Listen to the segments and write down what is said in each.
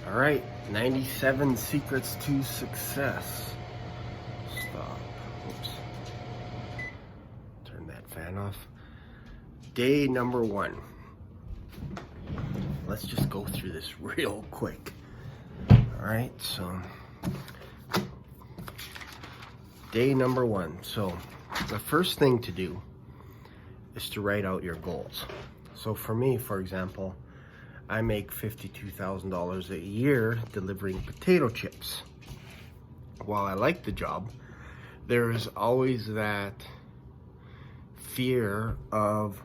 All right, 97 secrets to success. Stop. Oops. Turn that fan off. Day number 1. Let's just go through this real quick. All right, so day number 1. So the first thing to do is to write out your goals. So for me, for example, I make $52,000 a year delivering potato chips. While I like the job, there is always that fear of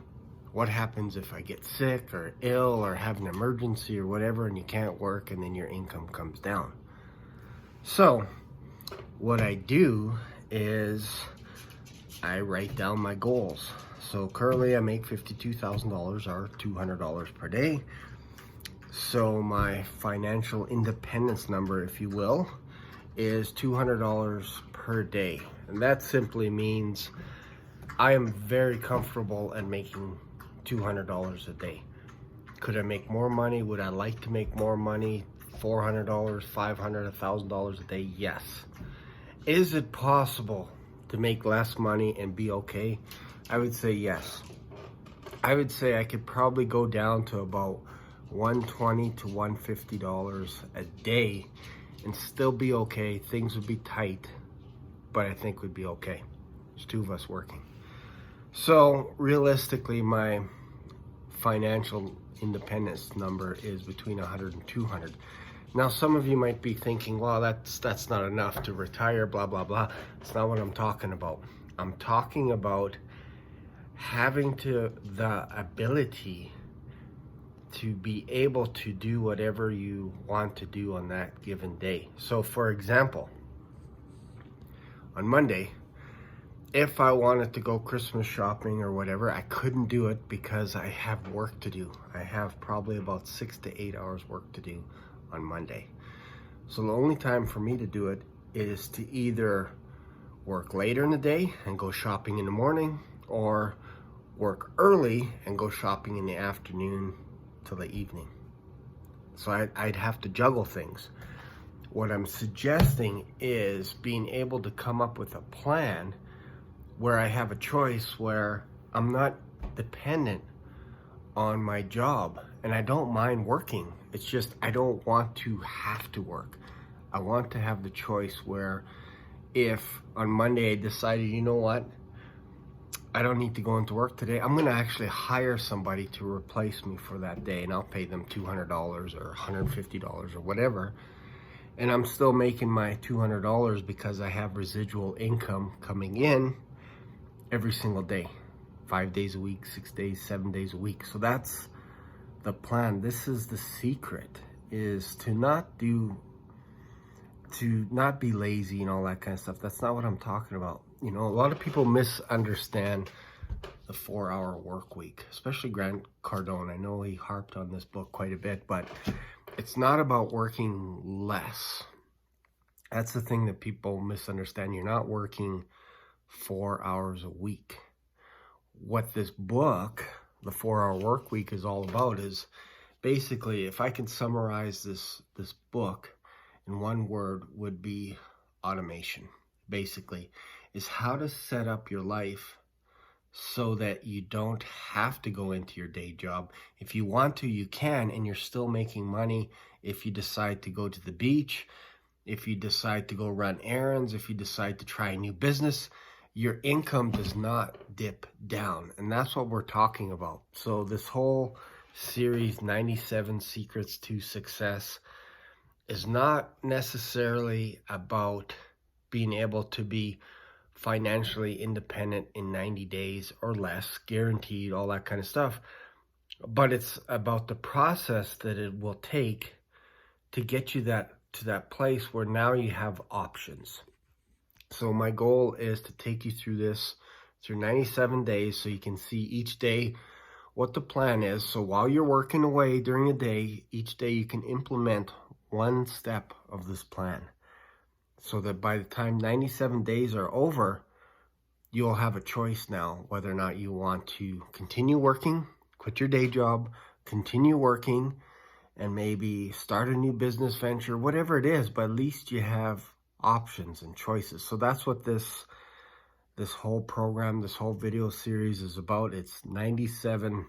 what happens if I get sick or ill or have an emergency or whatever and you can't work and then your income comes down. So what I do is I write down my goals. So currently I make $52,000 or $200 per day. So my financial independence number, if you will, is $200 per day. And that simply means I am very comfortable at making $200 a day. Could I make more money? Would I like to make more money? $400, $500, $1,000 a day? Yes. Is it possible to make less money and be okay? I would say yes. I would say I could probably go down to about $120 to $150 a day and still be okay. Things would be tight, but I think we'd be okay. There's 2 of us working. So realistically, my financial independence number is between 100 and 200. Now, some of you might be thinking, well, that's not enough to retire, blah, blah, blah. It's not what I'm talking about. I'm talking about having the ability to be able to do whatever you want to do on that given day. So for example, on Monday, if I wanted to go Christmas shopping or whatever, I couldn't do it because I have work to do. I have probably about 6 to 8 hours work to do on Monday. So the only time for me to do it is to either work later in the day and go shopping in the morning, or work early and go shopping in the afternoon till the evening. So I'd have to juggle things. What I'm suggesting is being able to come up with a plan where I have a choice, where I'm not dependent on my job, and I don't mind working. It's just I don't want to have to work. I want to have the choice where if on Monday I decided, you know what, I don't need to go into work today, I'm gonna actually hire somebody to replace me for that day, and I'll pay them $200 or $150 or whatever. And I'm still making my $200 because I have residual income coming in every single day, 5 days a week, 6 days, 7 days a week. So that's the plan. This is the secret, is to not be lazy and all that kind of stuff. That's not what I'm talking about. You know, a lot of people misunderstand the 4-hour work week, especially Grant Cardone. I know he harped on this book quite a bit, but it's not about working less. That's the thing that people misunderstand. You're not working 4 hours a week. What this book, the 4-hour work week, is all about is basically, if I can summarize this book in one word, would be automation. Basically, is how to set up your life so that you don't have to go into your day job. If you want to, you can, and you're still making money. If you decide to go to the beach, if you decide to go run errands, if you decide to try a new business, your income does not dip down. And that's what we're talking about. So this whole series, 97 Secrets to Success, is not necessarily about being able to be financially independent in 90 days or less, guaranteed, all that kind of stuff. But it's about the process that it will take to get you to that place where now you have options. So my goal is to take you through this, through 97 days, so you can see each day what the plan is. So while you're working away during the day, each day you can implement one step of this plan, so that by the time 97 days are over, you'll have a choice now whether or not you want to continue working, quit your day job, continue working, and maybe start a new business venture, whatever it is, but at least you have options and choices. So that's what this whole program, this whole video series is about. It's 97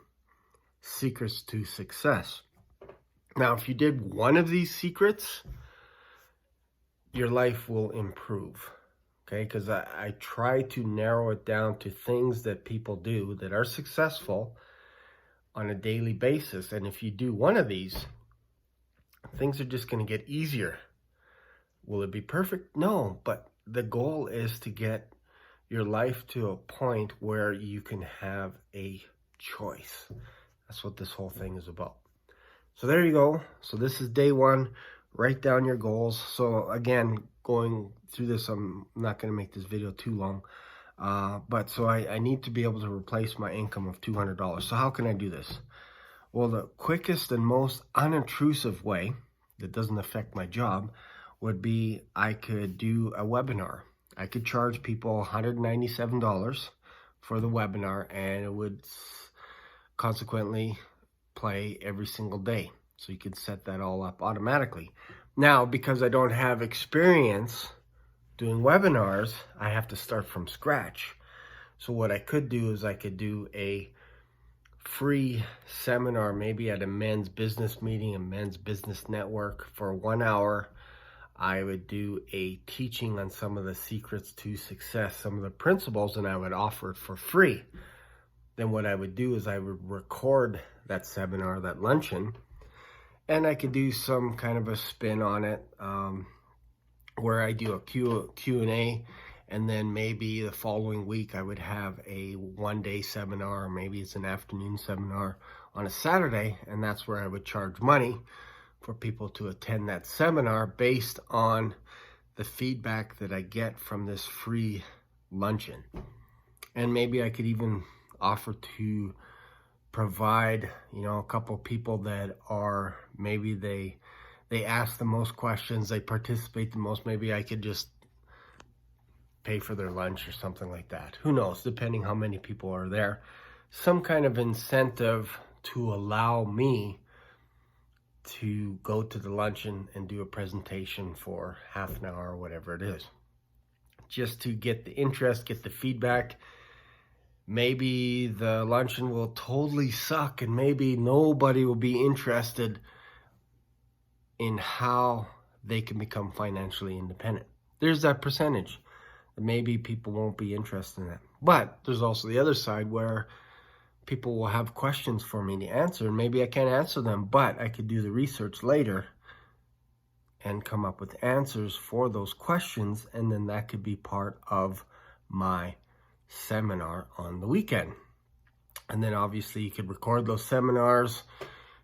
secrets to success. Now, if you did one of these secrets, your life will improve, okay? Because I try to narrow it down to things that people do that are successful on a daily basis. And if you do one of these, things are just going to get easier. Will it be perfect? No, but the goal is to get your life to a point where you can have a choice. That's what this whole thing is about. So there you go. So this is day one. Write down your goals. So again, going through this, I'm not going to make this video too long. But so I need to be able to replace my income of $200. So how can I do this? Well, the quickest and most unintrusive way that doesn't affect my job would be I could do a webinar. I could charge people $197 for the webinar, and it would consequently play every single day. So you could set that all up automatically. Now, because I don't have experience doing webinars, I have to start from scratch. So what I could do is I could do a free seminar, maybe at a men's business meeting, a men's business network for 1 hour. I would do a teaching on some of the secrets to success, some of the principles, and I would offer it for free. Then what I would do is I would record that seminar, that luncheon, and I could do some kind of a spin on it where I do a Q&A, and then maybe the following week I would have a one-day seminar, or maybe it's an afternoon seminar on a Saturday, and that's where I would charge money for people to attend that seminar based on the feedback that I get from this free luncheon. And maybe I could even offer to provide, a couple people that are, maybe they ask the most questions, they participate the most. Maybe I could just pay for their lunch or something like that. Who knows, depending how many people are there. Some kind of incentive to allow me to go to the luncheon and do a presentation for half an hour or whatever it is. Just to get the interest, get the feedback. Maybe the luncheon will totally suck and maybe nobody will be interested in how they can become financially independent. There's that percentage. Maybe people won't be interested in that. But there's also the other side where people will have questions for me to answer, and maybe I can't answer them, but I could do the research later and come up with answers for those questions, and then that could be part of my seminar on the weekend. And then obviously you could record those seminars,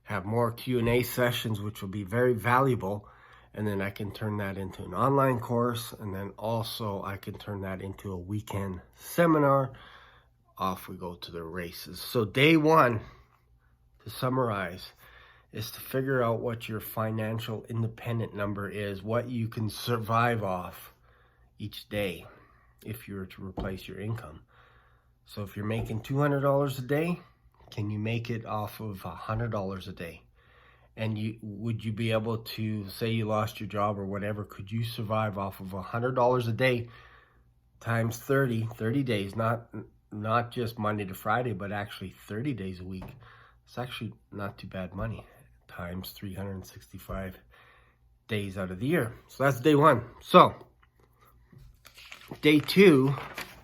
have more Q&A sessions, which will be very valuable, and then I can turn that into an online course, and then also I can turn that into a weekend seminar. Off we go to the races. So day one, to summarize, is to figure out what your financial independent number is, what you can survive off each day if you were to replace your income. So if you're making $200 a day, can you make it off of $100 a day? And would you be able to, say you lost your job or whatever, could you survive off of $100 a day times 30 days, not just Monday to Friday, but actually 30 days a week? It's actually not too bad money, times 365 days out of the year. So that's day one. So day two,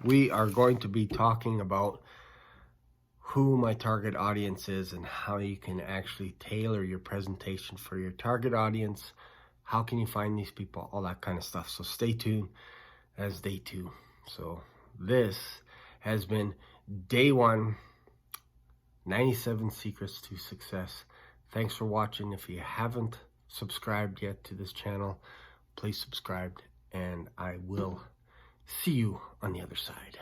we are going to be talking about who my target audience is and how you can actually tailor your presentation for your target audience. How can you find these people? All that kind of stuff. So stay tuned as day two. So this has been day one, 97 secrets to success. Thanks for watching. If you haven't subscribed yet to this channel, please subscribe, and I will see you on the other side.